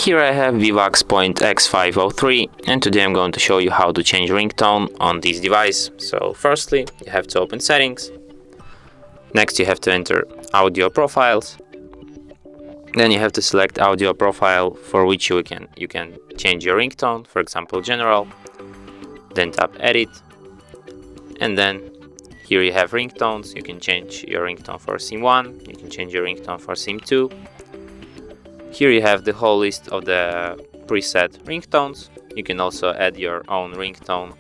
Here I have VIVAX Point X503, and today I'm going to show you how to change ringtone on this device. So firstly, you have to open settings. Next you have to enter audio profiles. Then you have to select audio profile for which you can change your ringtone, for example general. Then tap edit. And then here you have ringtones. You can change your ringtone for SIM 1, you can change your ringtone for SIM 2. Here you have the whole list of the preset ringtones. You can also add your own ringtone,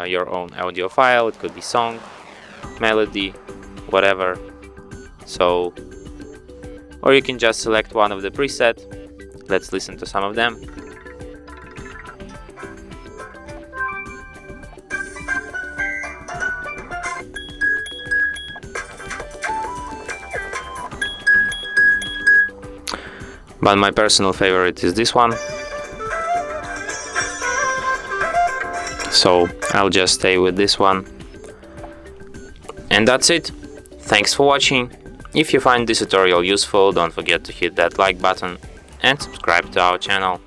your own audio file. It could be song, melody, whatever. So, or you can just select one of the preset. Let's listen to some of them. But my personal favorite is this one, so I'll just stay with this one. And that's it. Thanks for watching. If you find this tutorial useful, don't forget to hit that like button and subscribe to our channel.